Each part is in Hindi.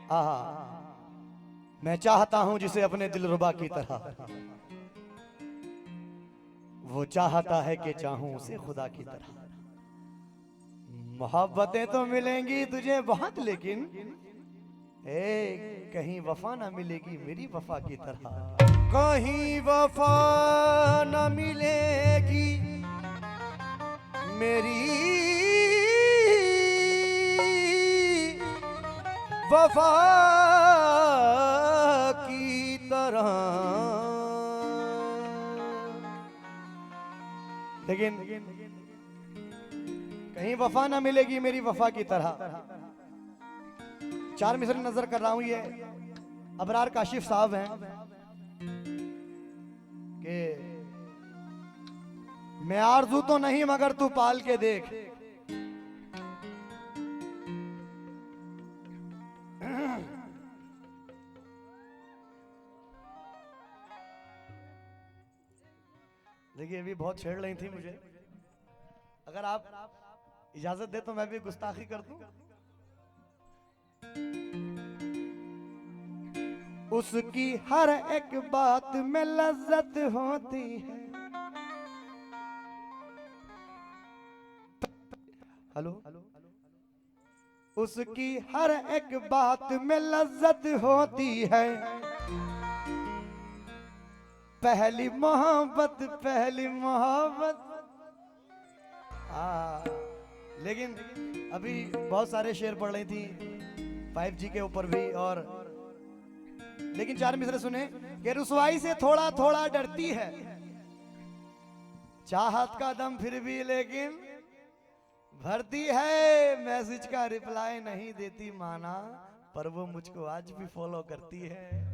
आहा, मैं चाहता हूं जिसे अपने दिलरुबा की तरह, वो चाहता है कि चाहूं उसे खुदा की तरह। मोहब्बतें तो मिलेंगी तुझे बहुत, लेकिन कहीं वफा ना मिलेगी मेरी वफा की तरह। कहीं वफा न मिलेगी मेरी वफा की तरह, लेकिन कहीं वफा ना मिलेगी मेरी वफा की तरह। चार मिसरे नजर कर रहा हूं, ये अबरार काशिफ साहब हैं कि मैं आरज़ू तो नहीं मगर तू पाल के देख। देखिए अभी बहुत छेड़ रही थी मुझे, अगर आप इजाजत दे तो मैं भी गुस्ताखी कर दूं। उसकी हर एक बात में लज्जत होती है। हेलो, उसकी हर एक बात में लज्जत होती है। पहली मोहब्बत, पहली मोहब्बत। लेकिन अभी बहुत सारे शेर पढ़ रही थी 5G के ऊपर भी, और लेकिन चार मिसरे सुने कि रुसवाई से थोड़ा थोड़ा डरती है, चाहत का दम फिर भी लेकिन भरती है। मैसेज का रिप्लाई नहीं देती माना, पर वो मुझको आज भी फॉलो करती है।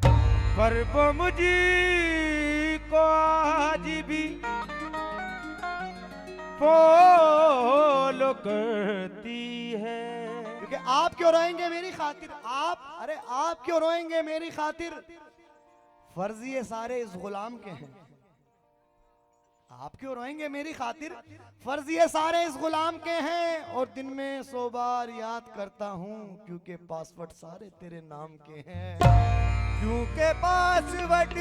पर वो मुझे को आज भी फॉलो करती है। क्योंकि आप क्यों रोएंगे मेरी खातिर, अरे आप क्यों रोएंगे मेरी खातिर, फर्ज ये सारे इस गुलाम के हैं। आप क्यों रोएंगे मेरी खातिर, फर्ज ये सारे इस गुलाम के हैं। और दिन में 100 बार याद करता हूँ, क्योंकि पासवर्ड सारे तेरे नाम के हैं। क्योंकि पासवर्ड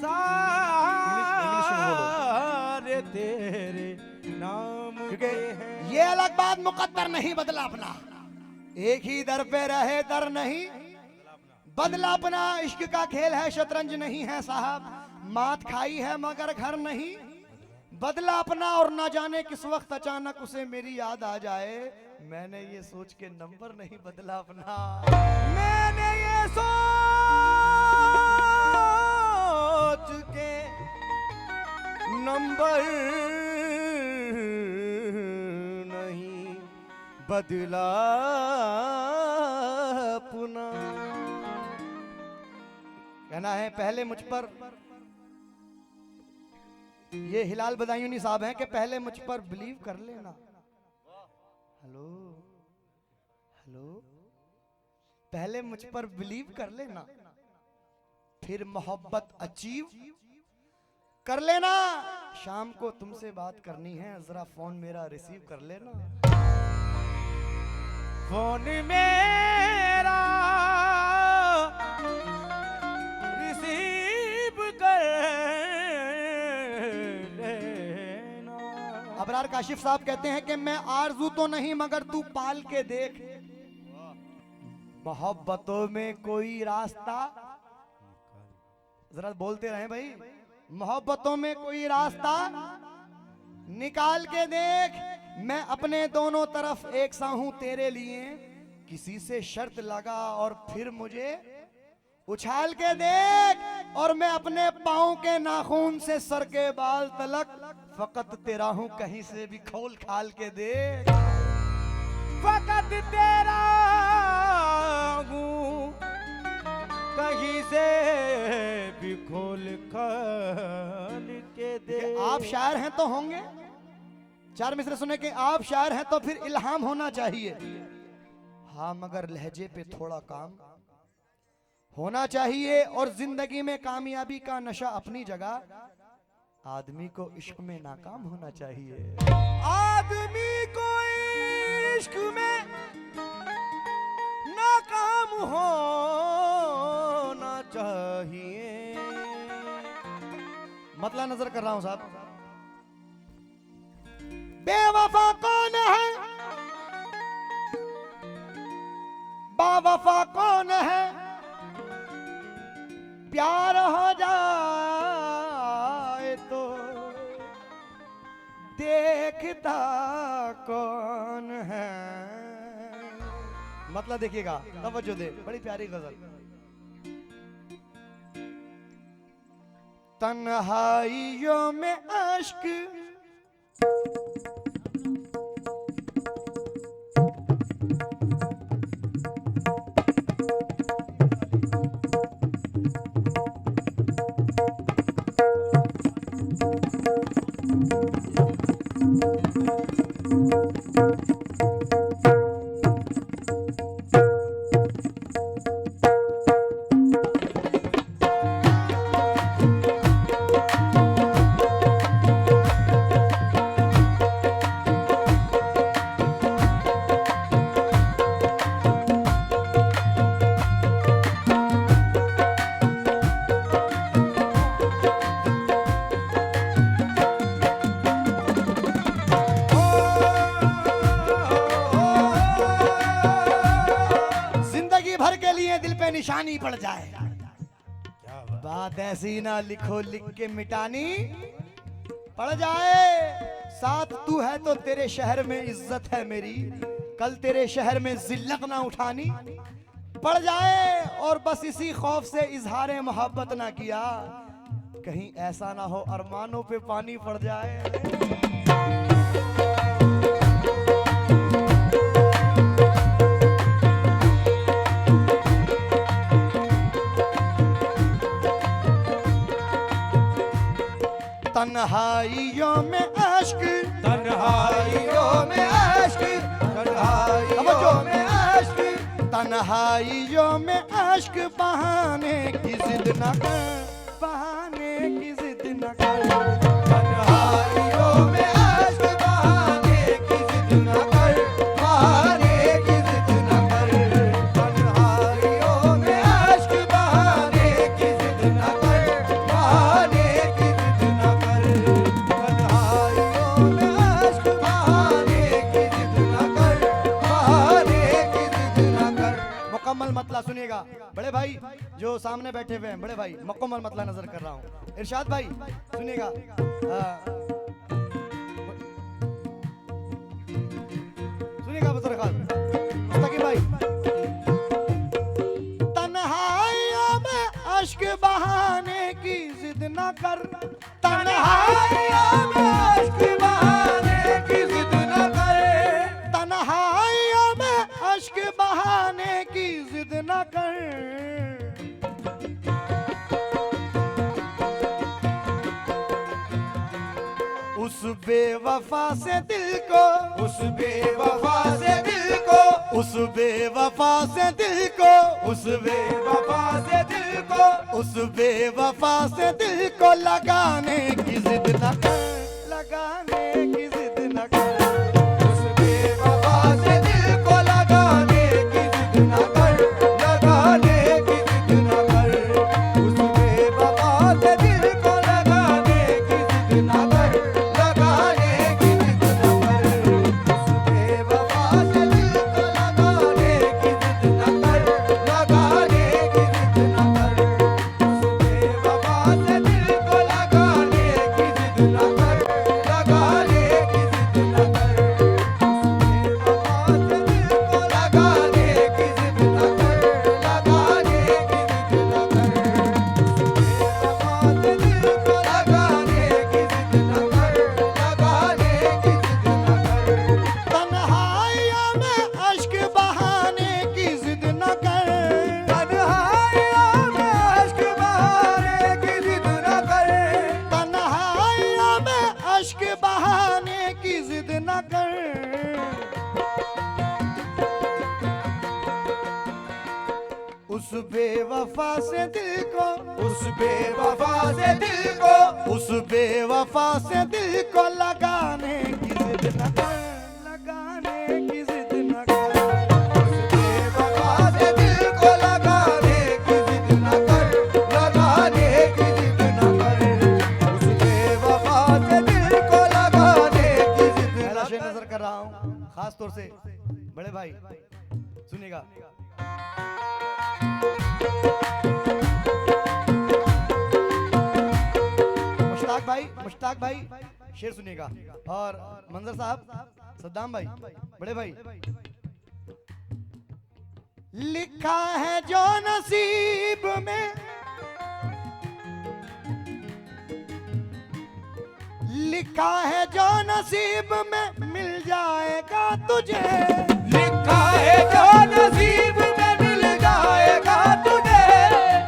सारे तेरे नाम क्योंकि हैं। ये अलग बात, मुकद्दर नहीं बदला अपना, एक ही दर पे रहे दर नहीं बदला अपना। इश्क का खेल है शतरंज नहीं है साहब, मात खाई है मगर घर नहीं बदला अपना। और ना जाने किस वक्त अचानक उसे मेरी याद आ जाए, मैंने ये सोच के नंबर नहीं बदला अपना। मैंने ये सोच के नंबर नहीं बदला अपना। कहना है पहले मुझ पर, ये हिलाल बदायूनी साहब हैं कि पहले मुझ पर बिलीव कर लेना। हेलो हेलो, पहले मुझ पर बिलीव कर लेना, फिर मोहब्बत अचीव कर लेना। शाम को तुमसे बात करनी है, जरा फोन मेरा रिसीव कर लेना। फोन मेरा रिसीव कर लेना। अबरार काशिफ साहब कहते हैं कि मैं आरज़ू तो नहीं मगर तू पाल के देख। मोहब्बतों में कोई रास्ता, जरा बोलते रहे भाई, मोहब्बतों में कोई रास्ता निकाल के देख। मैं अपने दोनों तरफ एक सा हूं तेरे लिए, किसी से शर्त लगा और फिर मुझे उछाल के देख। और मैं अपने पाँव के नाखून से सर के बाल तलक फकत तेरा हूं, कहीं से भी खोल खाल के देख। फकत तेरा हूँ, कहीं से भी खोल खाल के दे। आप शायर हैं तो होंगे, चार मिसरे सुने कि आप शायर हैं तो फिर इल्हाम होना चाहिए। हाँ मगर लहजे पे थोड़ा काम होना चाहिए। और जिंदगी में कामयाबी का नशा अपनी जगह, आदमी को इश्क में नाकाम होना चाहिए। आदमी को इश्क में नाकाम होना चाहिए। मतला नजर कर रहा हूं साहब। बेवफा कौन है, बावफा कौन है, प्यार हो जाए तो देखता कौन है। मतलब देखिएगा, तवज्जो दे, बड़ी प्यारी गजल। तन्हाइयों में अश्क निशानी पड़ जाए। बात ऐसी ना लिखो लिख के मिटानी पड़ जाए। साथ तू है तो तेरे शहर में इज्जत है मेरी, कल तेरे शहर में जिल्लत ना उठानी पड़ जाए। और बस इसी खौफ से इजहार मोहब्बत ना किया, कहीं ऐसा ना हो अरमानों पे पानी पड़ जाए। तन्हाइयों में अश्क, तन्हाइयों में अश्क, तन्हाइयों में अश्क, तन्हाइयों में अश्क बहाने की जिद न कर, बहाने की जिद न कर। तन्हाइयों में अश्क बहाने की जिद न कर, बहाने की जिद न कर। तन्हाइयों में अश्क बहाने की जिद न कर, बहाने की जिद न कर। तन्हाइयों में अश्क बहाने की जिद न कर, बहाने की जिद न कर। मुकम्मल मतला सुनिएगा बड़े भाई जो सामने बैठे हुए हैं, बड़े भाई मुकम्मल मतला नजर कर रहा हूँ। इरशाद भाई सुनिएगा, सुनिएगा बुजुर्ग मुस्तकीम भाई। तन्हाइयों में अश्क बहाने की जिद न कर, तन्हाइयों में अश्क बहाने की जिद न कर। तन्हाइयों में अश्क बहाने की जिद न कर। उस बेवफा से दिल को, उस बेवफा से दिल को, उस बेवफा से दिल को, उस बेवफा से दिल को, उस बेवफा से दिल को लगाने की जिद न कर, लगाने की जिद न कर। उस बेवफा से दिल को लगाने की जिद न कर, लगाने की जिद न कर। उस बेवफा से दिल को लगाने की जिद न कर, लगाने की जिद न कर। उस बेवफा से दिल को लगाने की जिद न कर, लगाने की जिद न कर। उस बेवफा से दिल को लगाने की जिद न कर, लगाने की जिद न कर। तन्हाइयों में अश्क बहाने की जिद न कर, तन्हाइयों में अश्क बहाने की जिद न कर। तन्हाइयों में अश्क बहाने की जिद न कर। उस बेवफा से दिल को, उस बेवफा से दिल को, उस बेवफा से दिल को लगाने की जिद न कर, लगाने की जिद तौर से बड़े भाई सुनिएगा। मुश्ताक भाई शेर सुनिएगा। और मंजर साहब, सद्दाम भाई, बड़े भाई। लिखा है जो नसीब में, लिखा है जो नसीब में मिल जाएगा तुझे, लिखा है जो नसीब में मिल जाएगा तुझे,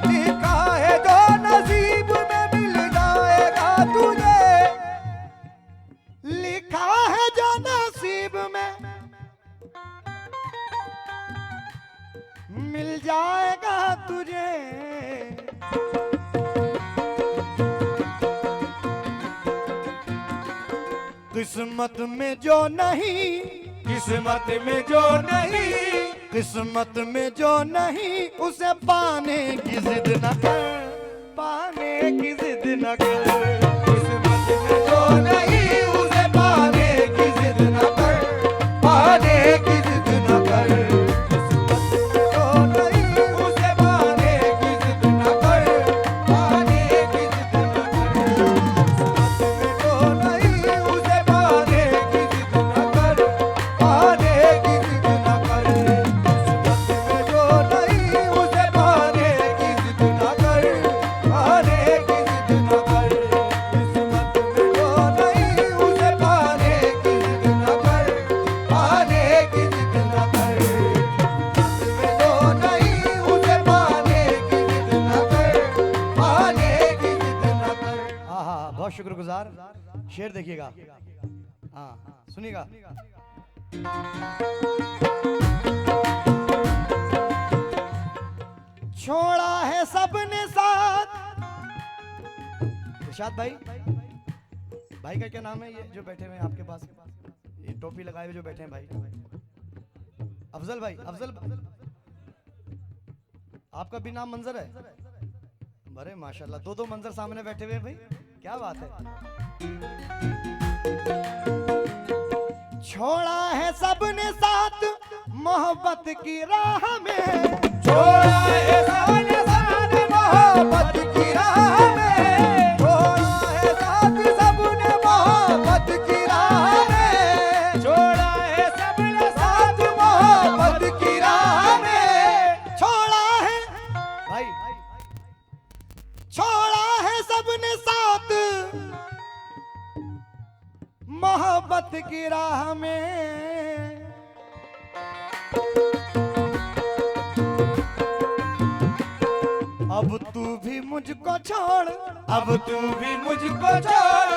लिखा है जो नसीब में मिल जाएगा तुझे, लिखा है जो नसीब में मिल जाएगा तुझे। किस्मत में जो नहीं, किस्मत में जो नहीं, किस्मत में जो नहीं उसे पाने की जिद न कर, पाने की जिद न कर। किस्मत में जो नहीं उसे पाने की जिद न कर, पाने की जिद न कर। किस्मत में जो नहीं उसे पाने की जिद न कर, पाने की जिद न कर। किस्मत में जो नहीं उसे पाने की जिद न कर, पाने की जिद न कर। किस्मत में जो नहीं उसे पाने की जिद न कर, पाने की जिद न कर। किस्मत में जो नहीं उसे पाने की जिद न कर, पाने की जिद न कर। किस्मत में जो नहीं उसे पाने की जिद न कर, पाने की जिद न कर। हाँ हाँ, बहुत शुक्रगुजार। शेर देखिएगा, हाँ सुनिएगा। छोड़ा है सबने साथ, इरशाद भाई, भाई का क्या नाम है ये जो बैठे हुए हैं आपके पास, ये टोपी लगाए हुए जो बैठे हैं भाई? अफजल भाई, अफजल, आपका भी नाम मंजर है? अरे माशाल्लाह, दो दो मंजर सामने बैठे हुए हैं भाई, क्या बात है। छोड़ा है सबने साथ मोहब्बत की राह में, छोड़ा है सबने साथ मोहब्बत की राह में, छोड़ा है साथ सबने मोहब्बत की राह में, छोड़ा है सबने साथ मोहब्बत की राह में। छोड़ा है भाई, छोड़ा है सबने साथ मोहब्बत की राह में। अब तू भी मुझको छोड़, अब तू भी मुझको छोड़,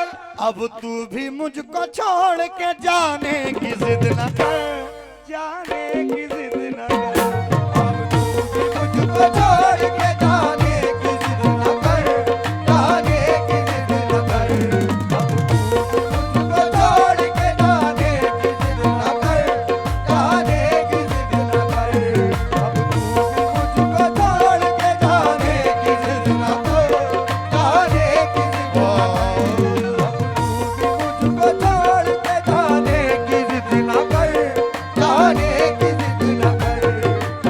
अब तू भी मुझको छोड़ के जाने की जिद न कर, जाने की जिद न कर। अब तू भी मुझको छोड़ के जाने की जिद न कर, जाने की जिद न कर। अब तू भी मुझको छोड़ के जाने की जिद न कर, जाने की जिद न कर। अब तू भी मुझको छोड़ के जाने की जिद न कर, जाने की जिद न कर। अब तू भी मुझको छोड़ के जाने की जिद न कर, जाने की जिद न कर।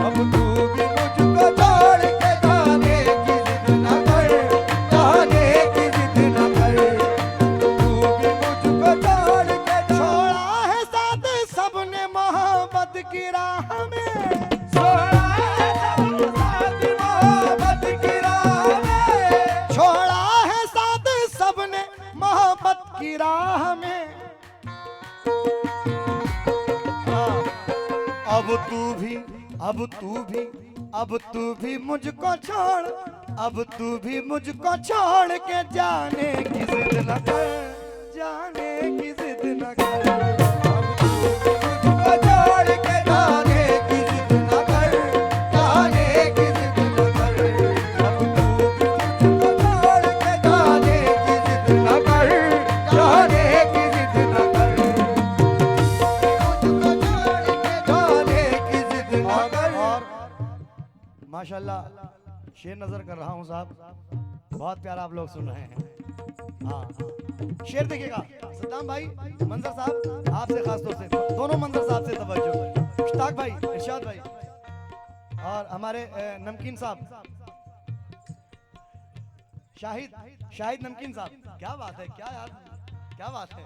अब तू भी मुझको छोड़ के जाने की जिद न कर, जाने की जिद न कर। तू भी मुझको छोड़ के छोड़ा है साथ सबने मोहब्बत की राह में, छोड़ा है सबने साथ मोहब्बत की राह में, छोड़ा है साथ सबने मोहब्बत की राह में। हाँ, अब तू भी, अब तू भी, अब तू भी मुझको छोड़, अब तू भी मुझको छोड़ के जाने की जिद न कर, जाने की जिद न कर। अब तू भी मुझको छोड़ के जाने की जिद न कर, जाने की जिद न कर। अब तू भी मुझको छोड़ के जाने की जिद न कर, जाने की जिद न कर। मुझको छोड़ के जाने की जिद न कर। और माशाल्लाह शेर नजर कर रहा हूं साहब, बहुत प्यारा आप लोग सुन रहे हैं। हाँ शेर देखिएगा सद्दाम भाई, मंजर साहब आपसे खास तौर से, दोनों मंजर साहब से तवज्जो, मुश्ताक भाई, इरशाद भाई और हमारे नमकीन साहब, शाहिद नमकीन साहब। क्या बात है, क्या यार, क्या बात है।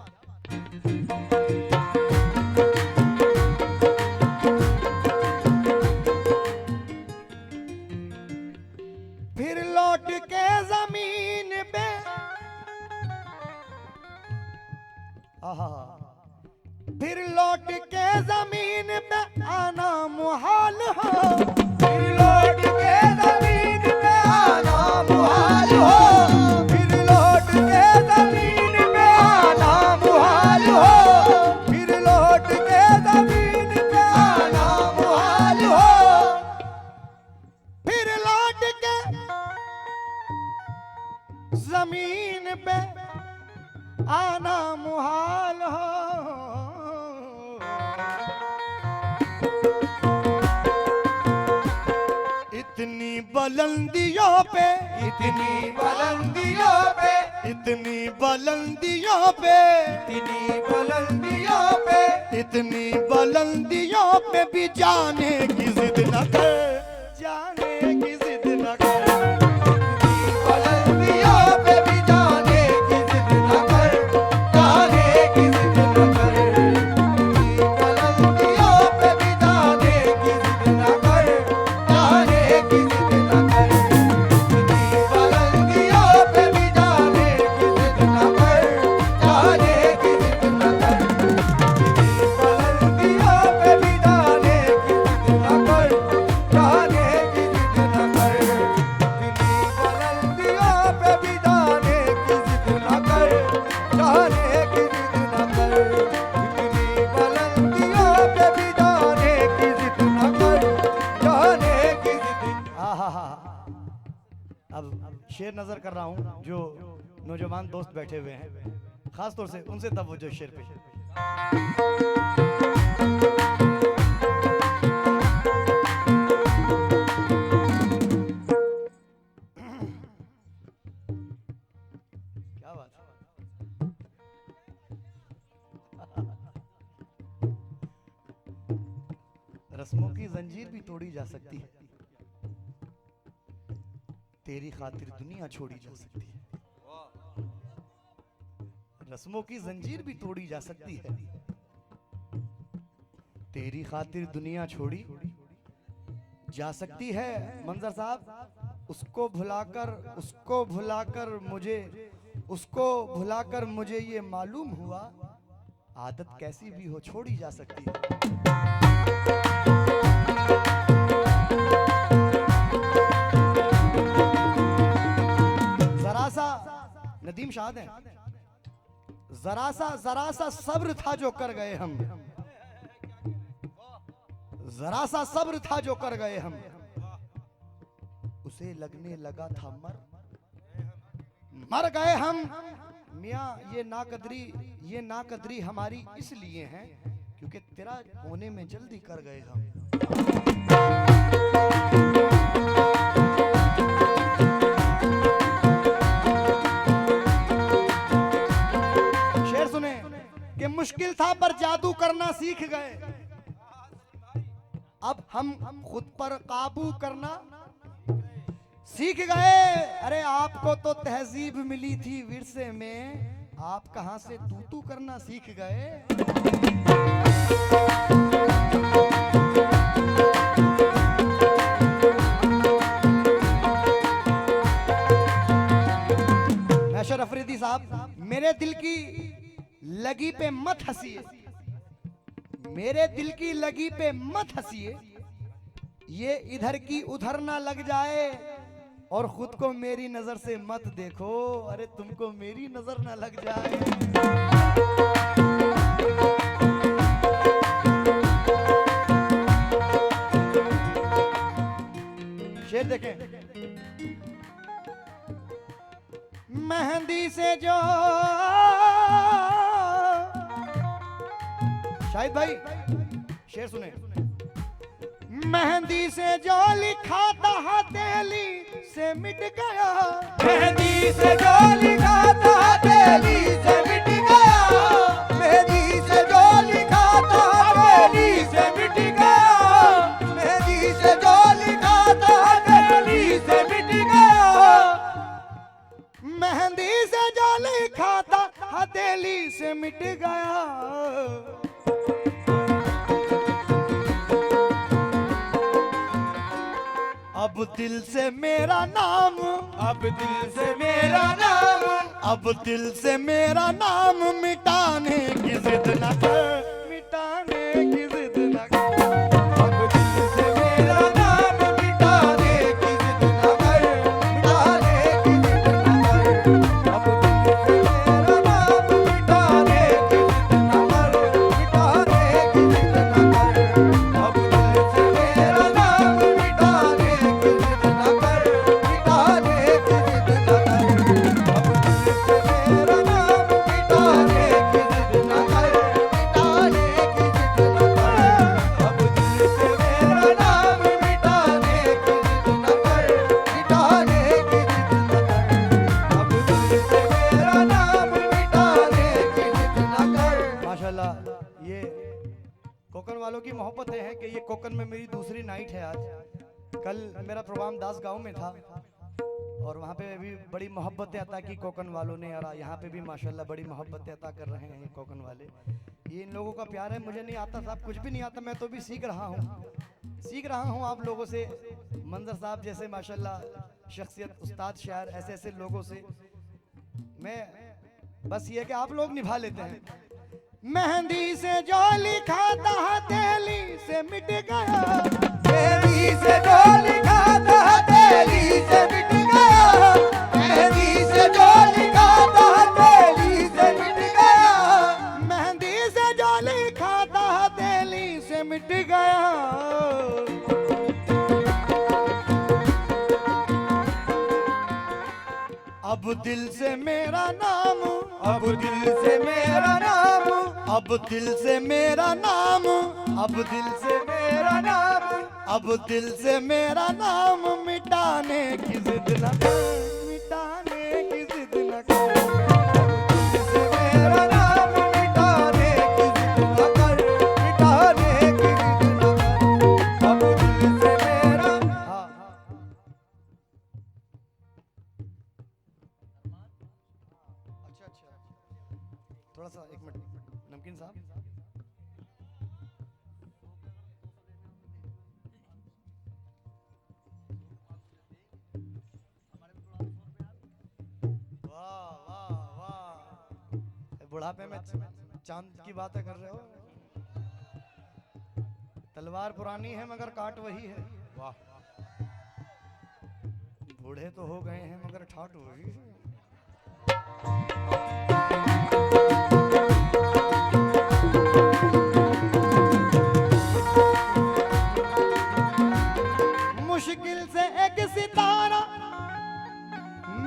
फिर लौट के जमीन पे फिर लौट के जमीन पे आना मुहाल हो, फिर लौट के जमीन पे आना मुहाल हो, फिर लौट के जमीन पे आना मुहाल हो, फिर लौट के जमीन पे आना मुहाल हो, फिर लौट के जमीन पे आना मुहाल हो। इतनी बुलंदियों पे, इतनी बुलंदियों पे, इतनी बुलंदियों पे, इतनी बुलंदियों पे, इतनी बुलंदियों पे भी जाने की जिद न कर, जाने की जिद न कर। बुलंदियों पे भी जाने की जिद न कर, जाने की जिद न कर, बुलंदियों पे भी जाने की जिद न कर, जाने की जिद न कर, बुलंदियों पे भी जाने की जिद न कर, जाने की जिद न कर, बुलंदियों पे भी जाने की जिद न कर, जाने की जिद न कर, बुलंदियों पे भी जाने की जिद न कर, जाने की जिद न कर, इतनी बुलंदियों पे भी जाने की जिद न कर, जाने की जिद। आहा, अब शेर नजर कर रहा हूँ जो नौजवान दोस्त बैठे हुए हैं, खास तौर से उनसे तवज्जो शेर पे। क्या बात है। रस्मों की जंजीर भी तोड़ी जा सकती है, तेरी खातिर दुनिया छोड़ी जा सकती है। रस्मों की जंजीर भी तोड़ी जा सकती है, तेरी खातिर दुनिया छोड़ी जा सकती है। मंजर साहब, उसको भुलाकर मुझे ये मालूम हुआ, आदत कैसी भी हो छोड़ी जा सकती है। नदीम शाद हैं, जरा सा सब्र था जो कर गए हम, जरा सा सब्र था जो कर गए हम, उसे लगने लगा था मर गए हम। मियाँ ये नाकदरी हमारी इसलिए है क्योंकि तेरा होने में जल्दी कर गए हम। कि मुश्किल था पर जादू करना सीख गए, अब हम खुद पर काबू करना सीख गए। अरे आपको तो तहजीब मिली थी विरसे में, आप कहां से तू करना सीख गए। मैशर अफरीदी साहब, मेरे दिल की लगी पे मत हंसिए, मेरे दिल की लगी पे मत हंसिए, ये इधर की उधर ना लग जाए, और खुद को मेरी नजर से मत देखो, अरे तुमको मेरी नजर ना लग जाए। शेर देखें, मेहंदी से जो, शाहिद भाई शेर सुने, मेहंदी से जो लिखा था हथेली से मिट गया, मेहंदी से जो लिखा था हथेली से हथेली से मिट गया। अब दिल से मेरा नाम, अब दिल से मेरा नाम, अब दिल से मेरा नाम मिटाने की जिद न कर, मिटाने की जिद न कर। अब दिल से मेरा नाम मिटाने की जिद न कर, मिटाने की जिद न कर। अब दिल से मेरा नाम मिटाने की जिद न कर, मिटाने की जिद न कर। अब दिल से मेरा नाम मिटाने की जिद न कर, मिटाने की जिद न कर। अब दिल से मेरा नाम मिटाने की जिद न कर, मिटाने की जिद न कर। अब दिल से मेरा नाम मिटाने की जिद न कर, मिटाने की जिद न कर। अब दिल से मेरा नाम मिटाने की जिद न कर। माशाल्लाह, ये कोकन वालों की मोहब्बत है कि ये कोकन में मेरी दूसरी नाइट है आज। कल मेरा प्रोग्राम दास गांव में था और वहाँ पे भी बड़ी मोहब्बतें अता की कोकन वालों ने, और यहाँ पे भी माशाल्लाह बड़ी मोहब्बतें अता कर रहे हैं ये कोकन वाले। ये इन लोगों का प्यार है। मुझे नहीं आता साहब, कुछ भी नहीं आता, मैं तो भी सीख रहा हूँ आप लोगों से। मंजर साहब जैसे माशाल्लाह शख्सियत, उस्ताद शायर, ऐसे ऐसे लोगों से मैं बस ये कि आप लोग निभा लेते हैं। मेहंदी से जो लिखा था हथेली से मिट गया, मेहंदी से जो लिखा था हथेली से मिट गया, मेहंदी से जो लिखा था हथेली से मिट गया। मेहंदी से जो लिखा था हथेली से मिट गया। अब दिल से मेरा नाम, अब दिल से मेरा नाम, अब दिल से मेरा नाम, अब दिल से मेरा नाम, अब दिल से मेरा नाम मिटाने की जिद न कर, मिटाने की जिद न कर। दिल से मेरा नाम मिटाने की जिद न कर, मिटाने की जिद न कर। अब दिल से मेरा हाँ, अच्छा, थोड़ा सा एक मिनट नमकीन साहब। वाह वाह वाह, बुढ़ापे में चांद की बातें कर रहे हो। तलवार पुरानी है मगर काट वही है। वाह, बूढ़े तो हो गए हैं मगर ठाट वही है। मुश्किल से एक सितारा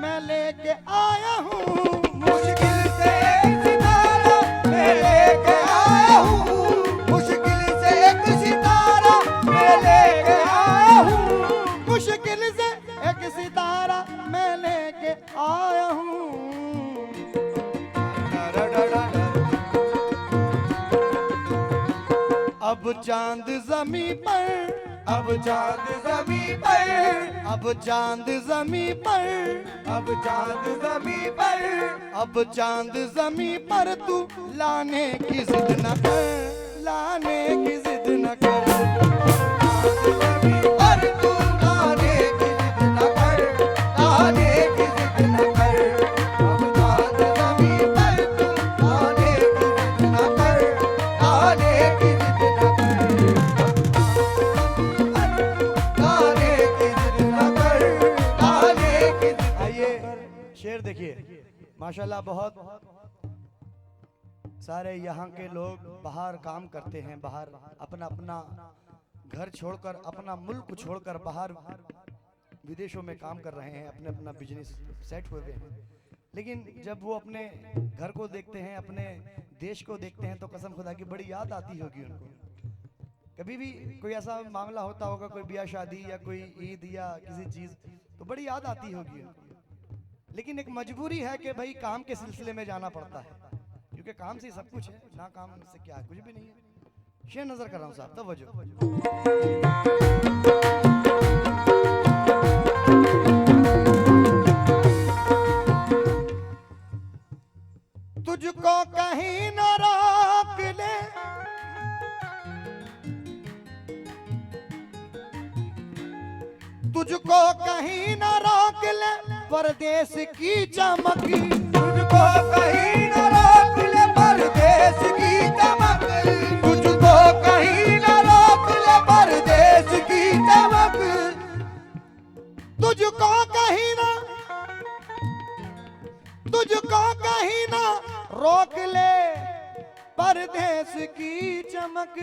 मैं लेके आया हूँ, मुश्किल से एक सितारा मैं लेके आया हूँ, मुश्किल से एक सितारा मैं लेके आया हूँ, मुश्किल से एक सितारा मैं लेके आया हूँ। अब चांद जमी पर, अब चांद ज़मीं पर, अब चांद जमी पर, अब चांद ज़मीं पर, अब चांद जमी पर तू लाने की जिद न कर, लाने की जिद न कर। ज़मीं पर तू लाने की जिद न कर, लाने की जिद न कर। अब चांद ज़मीं पर तू लाने की जिद न कर, लाने की जिद न कर। लाने की जिद न कर, लाने की जिद। आइए शेर देखिए, माशाल्लाह बहुत सारे यहाँ के लोग बाहर काम करते हैं, बाहर अपना अपना घर छोड़कर, अपना मुल्क छोड़कर बाहर विदेशों में काम कर रहे हैं, अपने अपना बिजनेस सेट हुए हैं। लेकिन जब वो अपने घर को देखते हैं, अपने देश को देखते हैं, तो कसम खुदा की बड़ी याद आती होगी उनको। कभी भी कोई ऐसा मामला होता होगा, कोई ब्याह शादी या कोई ईद या किसी चीज़, तो बड़ी याद आती होगी उनको। लेकिन एक मजबूरी है कि भाई काम के सिलसिले में जाना पड़ता है, क्योंकि काम से ही सब कुछ है, ना काम से क्या कुछ भी नहीं है। शेर नजर कर रहा हूँ साहब, तवज्जो। तुझको कहीं न रोक ले, तुझको कहीं न रोक ले परदेश की चमक, तुझको कहीं न रोक ले परदेश की चमक, तुझको कहीं न रोक ले परदेश की चमक, तुझको कहीं न, तुझको कहीं न रोक ले परदेश की चमक।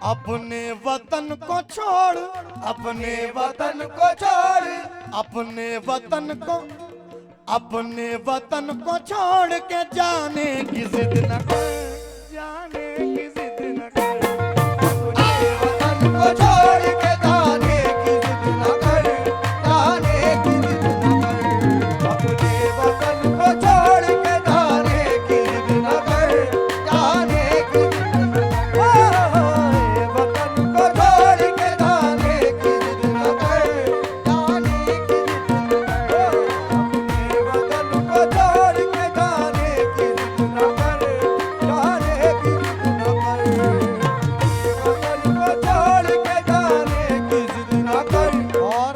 अपने वतन को छोड़, अपने वतन को छोड़, अपने वतन को, अपने वतन को छोड़ के जाने की जिद न कर, जाने की जिद न कर, अपने वतन को छोड़ के जाने की जिद न कर, जाने की जिद न कर, अपने वतन को छोड़ के जाने की जिद न कर, जाने की जिद न कर, वतन को छोड़ के जाने की जिद न कर, जाने की जिद न कर, अपने वतन को छोड़ के जाने की जिद न कर, जाने की जिद न कर, वतन को छोड़ के जाने की जिद न कर। और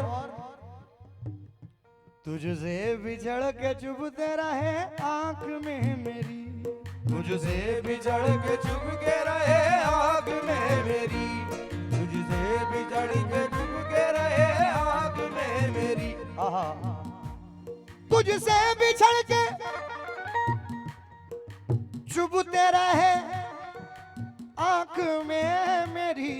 तुझसे बिछड़ के चुभते रहे आंख में मेरी, तुझसे बिछड़ के चुप के रहे आग में मेरी, तुझसे बिछड़ के चुप के रहे आग में मेरी, आहा, तुझसे बिछड़ के चुभते रहे आंख में मेरी,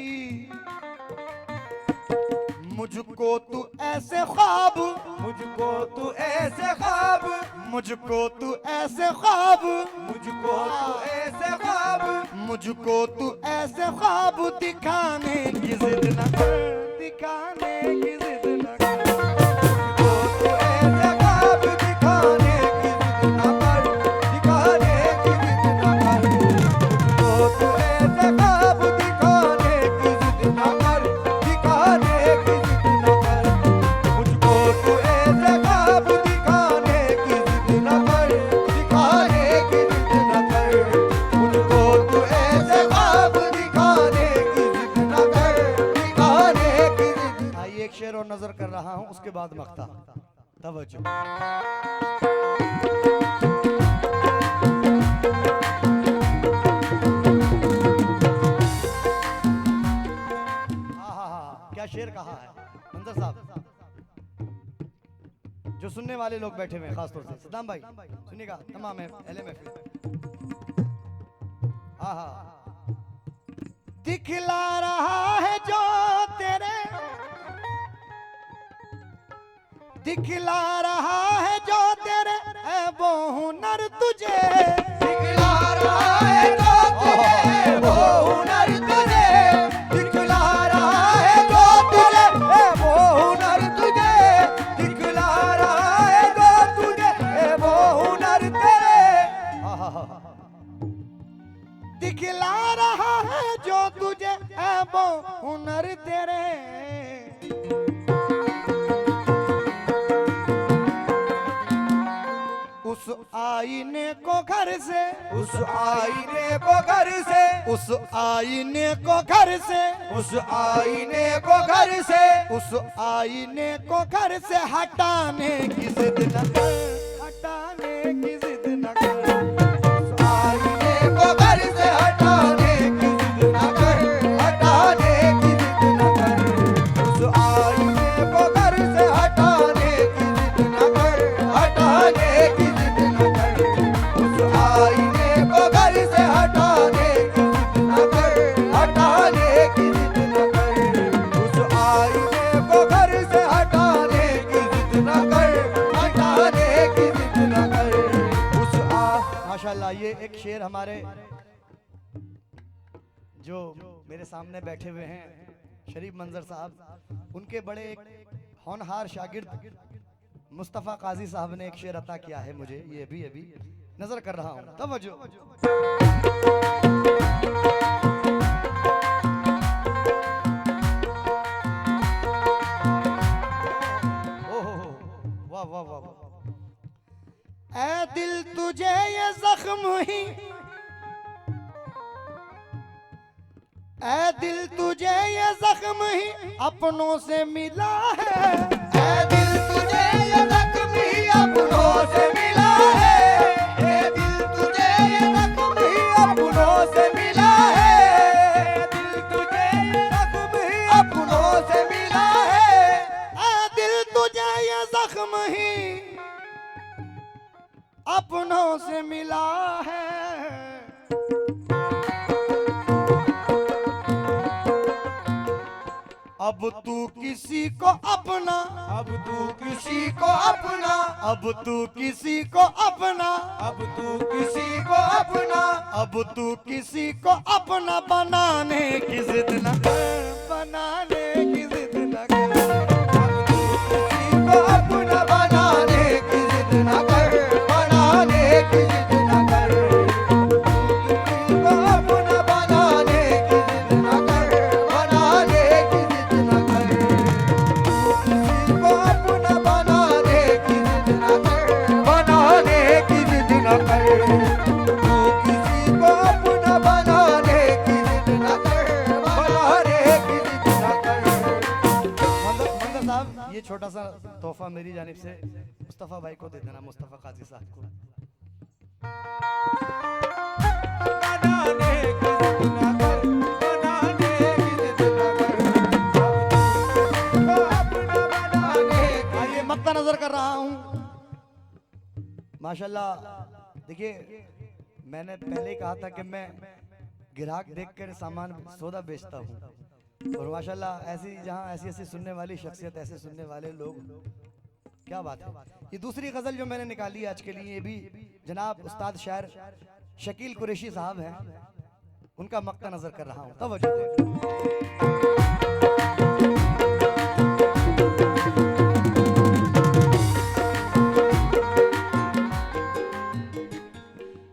मुझको तू ऐसे ख्वाब, मुझको तू ऐसे ख्वाब, मुझको तू ऐसे ख्वाब, मुझको तू ऐसे ख्वाब, मुझको तू ऐसे ख्वाब दिखाने की जिद न कर, दिखाने की जिद न कर, मुझको तू ऐसे ख्वाब दिखाने की जिद न कर, दिखाने की जिद न कर, मुझको तू ऐसे ख्वाब दिखाने की जिद न कर, दिखाने की जिद न कर, मुझको तू ऐसे ख्वाब दिखाने की जिद न कर, दिखाने की जिद न कर, मुझको तू ऐसे ख्वाब दिखाने की जिद न कर, दिखाने की जिद। आइए एक शेर और नजर कर रहा हूं, उसके बाद मक्ता। तवज्जो। आहा, क्या शेर कहा है मंजर साहब। जो सुनने वाले लोग बैठे हुए हैं खासतौर से सदाम भाई सुनिएगा, तमाम है अहले महफिल। आहा, दिखला रहा है जो तेरे, दिखला रहा है जो तेरे है वो हुनर तुझे, दिखला रहा है जो तेरे वो हुनर तुझे, दिखला रहा है जो तेरे वो हुनर तुझे, दिखला रहा है जो तुझे वो हुनर तेरे, आहा, दिखला रहा है जो तुझे है वो हुनर तेरे। उस आईने को घर से, उस आईने को घर से, उस आईने को घर से, उस आईने को घर से, उस आईने को घर से हटाने की जिद न कर, हटाने की जिद न कर, उस आईने को घर से हटाने की जिद न कर, हटाने की जिद न कर, उस आईने को घर से हटाने की जिद न कर, हटाने की जिद न कर, उस आईने को घर से हटाने की जिद न कर, हटाने की जिद न कर, उस आईने को घर से हटाने की जिद न कर, हटाने की जिद न कर, उस माशाल्लाह। ये एक शेर हमारे जो मेरे सामने बैठे हुए हैं शरीफ मंजर साहब, उनके बड़े एक होनहार शागिर्द मुस्तफ़ा काजी साहब ने एक शेर अता किया है मुझे, ये अभी अभी नजर कर रहा हूं। तवज्जो। वाह वाह वाह वाह। ऐ दिल तुझे ये जख्म ही, ऐ दिल तुझे ये जख्म ही अपनों से मिला है। ऐ दिल तुझे ये जख्म ही अपनों से मिला है। ऐ दिल तुझे ये जख्म ही अपनों से मिला है। दिल तुझे ये जख्म ही अपनों से मिला है। ऐ दिल तुझे ये जख्म ही अपनों से मिला है। अब तू किसी को अपना, अब तू किसी को अपना, अब तू किसी को अपना, अब तू किसी को अपना, अब तू किसी को अपना बनाने की जिद न कर, बनाने की जिद न कर। अब तू किसी को अपना बनाने की जिद न कर, बनाने की जिद न कर। किसी को अपना बनाने की जिद न कर, बनाने की जिद न कर। किसी को अपना बनाने की जिद न कर, बनाने की जिद न कर। तू किसी को अपना बनाने की जिद न कर, बनाने की जिद न कर। मंदर साहब, ये छोटा सा तोहफा मेरी जानिब से मुस्तफ़ा भाई को दे देना, मुस्तफ़ा काजी साहब को। बनाने की जिद न कर, बनाने की जिद न कर। अपना बनाने की आइए मक्ता नजर कर रहा हूँ। माशाल्लाह, देखिए मैंने पहले ही कहा था कि मैं ग्राहक देखकर सामान सौदा बेचता हूँ, और माशाल्लाह ऐसी जहाँ ऐसी ऐसी सुनने वाली शख्सियत, ऐसे सुनने वाले लोग, क्या बात है। ये दूसरी गजल जो मैंने निकाली आज के लिए, ये भी जनाब उस्ताद शायर शकील कुरैशी साहब हैं, उनका मक्ता नजर कर रहा हूँ। तवज्जो दें।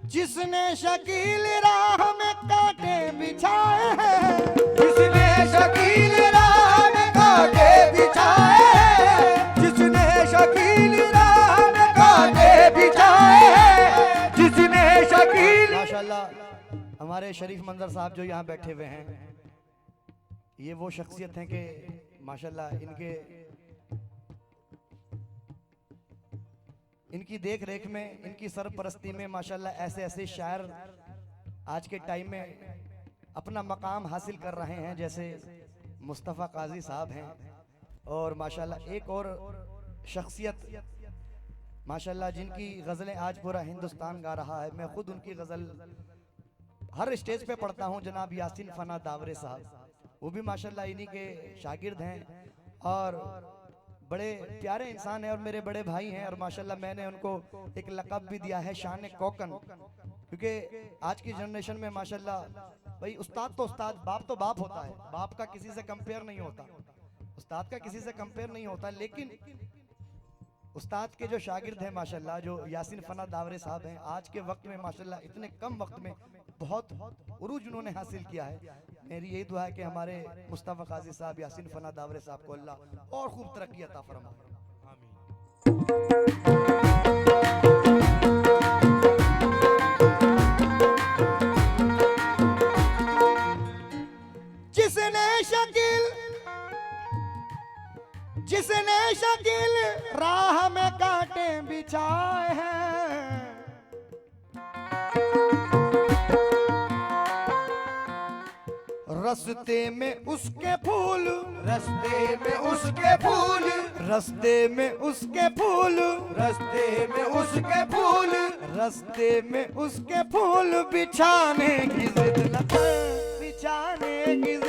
जिसने शकील राह में कांटे बिछाए हैं, जिसने शकील राह में कांटे बिछाए हैं, जिसने शकील राह में कांटे बिछाए हैं, जिसने शकील। माशाल्लाह हमारे शरीफ मंजर साहब जो यहाँ बैठे हुए हैं, ये वो शख्सियत हैं कि माशाल्लाह इनकी देख रेख में, इनकी सरपरस्ती में माशाल्लाह ऐसे ऐसे शायर आज के टाइम में अपना मकाम हासिल कर रहे हैं, जैसे मुस्तफ़ा काजी साहब हैं। और माशाल्लाह एक और शख्सियत माशाल्लाह जिनकी गज़लें आज पूरा हिंदुस्तान गा रहा है, मैं खुद उनकी गज़ल हर स्टेज पे पढ़ता हूं, जनाब यासीन फना दावरे साहब, वो भी माशाल्लाह इन्हीं के शागिर्द हैं और बड़े प्यारे इंसान हैं और मेरे बड़े भाई हैं। और माशाल्लाह मैंने उनको एक लक़ब भी दिया है, शान कोकन, क्योंकि आज की जनरेशन में माशाल्लाह भाई उस्ताद तो उस्ताद, बाप तो बाप होता है, बाप का किसी से कंपेयर नहीं होता, उस्ताद का किसी से कंपेयर नहीं होता, लेकिन उस्ताद के जो शागिर्द हैं माशाल्लाह, जो यासीन फना दावरे साहब हैं, आज के वक्त में माशाल्लाह इतने कम वक्त में बहुत उरूज उन्होंने हासिल किया है। मेरी यही दुआ है कि हमारे मुस्तफ़ा काजी साहब, यासीन फना दावरे साहब को अल्लाह और खूब तरक्की अता फरमाए। जिसने शकील राह में कांटे बिछाए हैं, रस्ते में उसके फूल, रस्ते में उसके फूल, रस्ते में उसके फूल, रस्ते में उसके फूल, रस्ते में उसके फूल बिछाने की जिद न कर, बिछाने की जिद